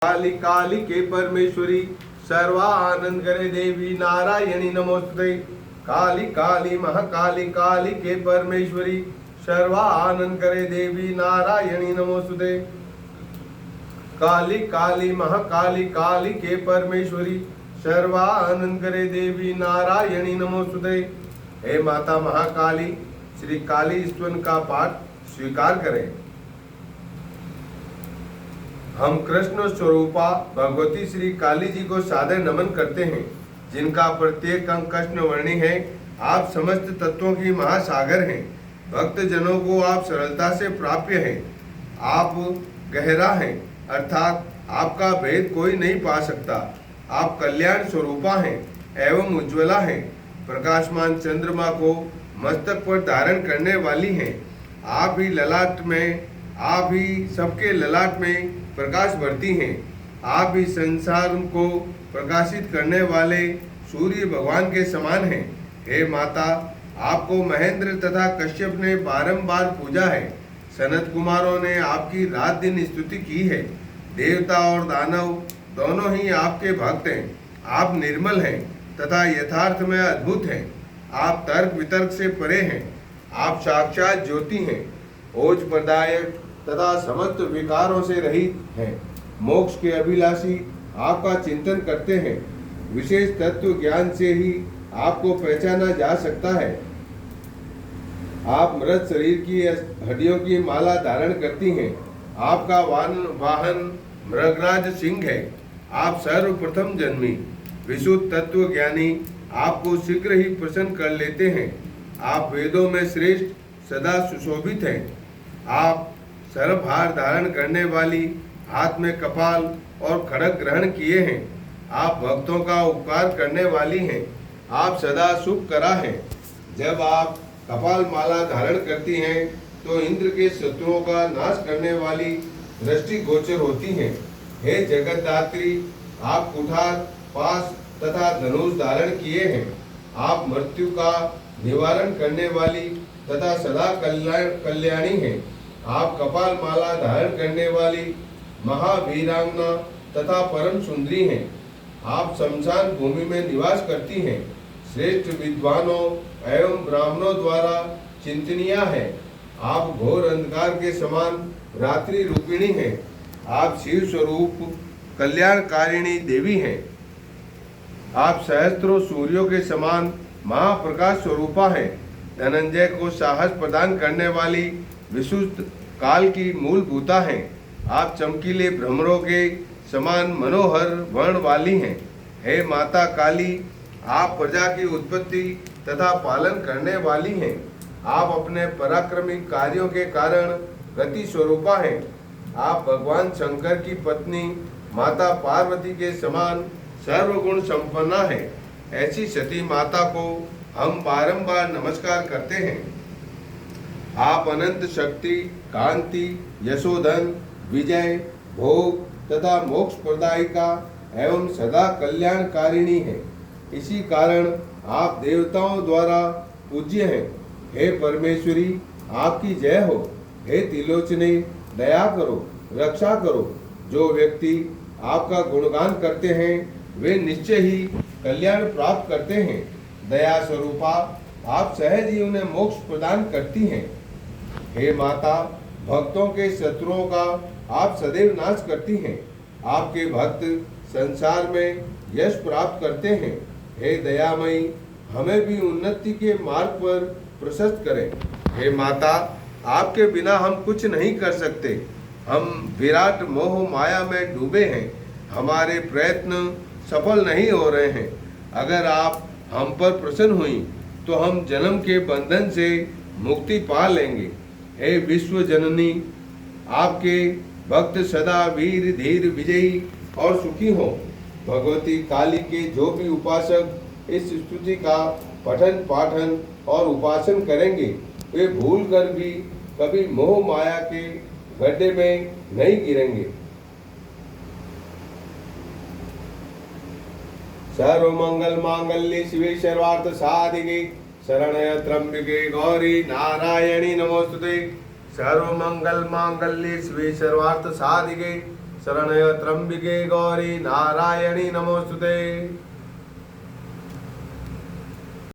काली काली के परमेश्वरी सर्वानंद करे देवी नारायणी नमोस्तुते। काली काली महाकाली काली के परमेश्वरी सर्वानंद करे देवी नारायणी नमोस्तुते। काली काली महाकाली काली के परमेश्वरी सर्वानंद करे देवी नारायणी नमोस्तुते। हे माता महाकाली, श्री काली स्तवन का पाठ स्वीकार करें। हम कृष्ण स्वरूपा भगवती श्री काली जी को सादर नमन करते हैं, जिनका प्रत्येक अंग कृष्ण वर्णी है। आप समस्त तत्वों की महासागर हैं। भक्त जनों को आप सरलता से प्राप्य हैं। आप गहरा हैं, अर्थात आपका भेद कोई नहीं पा सकता। आप कल्याण स्वरूपा हैं एवं उज्ज्वला हैं। प्रकाशमान चंद्रमा को मस्तक पर धारण करने वाली हैं। आप ही सबके ललाट में प्रकाश भरती हैं। आप ही संसार को प्रकाशित करने वाले सूर्य भगवान के समान हैं। हे माता, आपको महेंद्र तथा कश्यप ने बारंबार पूजा है। सनत कुमारों ने आपकी रात दिन स्तुति की है। देवता और दानव दोनों ही आपके भक्त हैं। आप निर्मल हैं तथा यथार्थ में अद्भुत हैं। आप तर्क वितर्क से परे हैं। आप साक्षात ज्योति हैं, ओज प्रदायक तथा समस्त विकारों से रहित हैं। मोक्ष के अभिलाषी आपका चिंतन करते हैं। विशेष तत्व ज्ञान से ही आपको पहचाना जा सकता है। आप मृत शरीर की हड्डियों की माला धारण करती हैं। आपका वाहन मृगराज सिंह है। आप सर्वप्रथम जन्मी विशुद्ध तत्व ज्ञानी आपको शीघ्र ही प्रसन्न कर लेते हैं। आप वेदों में श्रेष्ठ सदा सुशोभित हैं। आप सर्वभार धारण करने वाली, हाथ में कपाल और खड़ग ग्रहण किए हैं। आप भक्तों का उपकार करने वाली हैं। आप सदा सुख करा हैं। जब आप कपाल माला धारण करती हैं तो इंद्र के शत्रुओं का नाश करने वाली दृष्टि गोचर होती हैं। हे जगतदात्री, आप कुठार, पास तथा धनुष धारण किए हैं। आप मृत्यु का निवारण करने वाली तथा सदा कल्याणी हैं। आप कपाल माला धारण करने वाली महावीरांगना तथा परम सुंदरी हैं। आप शमशान भूमि में निवास करती हैं। श्रेष्ठ विद्वानों एवं ब्राह्मणों द्वारा चिंतनीय है। आप घोर अंधकार के समान रात्रि रूपिणी हैं। आप शिव स्वरूप कल्याणकारिणी देवी हैं। आप सहस्त्रों सूर्यों के समान महाप्रकाश स्वरूपा हैं। धनंजय को साहस प्रदान करने वाली विशुद्ध काल की मूलभूता हैं। आप चमकीले भ्रमरों के समान मनोहर वर्ण वाली हैं। हे माता काली, आप प्रजा की उत्पत्ति तथा पालन करने वाली हैं। आप अपने पराक्रमी कार्यों के कारण गति स्वरूपा हैं। आप भगवान शंकर की पत्नी माता पार्वती के समान सर्वगुण संपन्ना है। ऐसी सती माता को हम बारंबार नमस्कार करते हैं। आप अनंत शक्ति, कांति, यशोधन, विजय, भोग तथा मोक्ष प्रदायिका एवं सदा कल्याणकारिणी हैं। इसी कारण आप देवताओं द्वारा पूज्य हैं। हे परमेश्वरी, आपकी जय हो। हे त्रिलोचने, दया करो, रक्षा करो। जो व्यक्ति आपका गुणगान करते हैं वे निश्चय ही कल्याण प्राप्त करते हैं। दया स्वरूपा, आप सहज ही उन्हें मोक्ष प्रदान करती हैं। हे माता, भक्तों के शत्रुओं का आप सदैव नाश करती हैं। आपके भक्त संसार में यश प्राप्त करते हैं। हे दयामयी, हमें भी उन्नति के मार्ग पर प्रशस्त करें। हे माता, आपके बिना हम कुछ नहीं कर सकते। हम विराट मोह माया में डूबे हैं। हमारे प्रयत्न सफल नहीं हो रहे हैं। अगर आप हम पर प्रसन्न हुई तो हम जन्म के बंधन से मुक्ति पा लेंगे। हे विश्व जननी, आपके भक्त सदा वीर धीर विजयी और सुखी हो। भगवती काली के जो भी उपासक इस स्तुति का पठन पाठन और उपासन करेंगे वे भूल कर भी कभी मोह माया के गड्ढे में नहीं गिरेंगे। सर्वमंगल मांगल्ये शिवे सर्वार्थ साधिके शरण्य त्र्यंबके गौरी नारायणी नमोस्तुते। सर्वमंगल मांगल्ये शिवे सर्वार्थ साधिके शरण्य त्र्यंबिके गौरी नारायणी नमोस्तुते।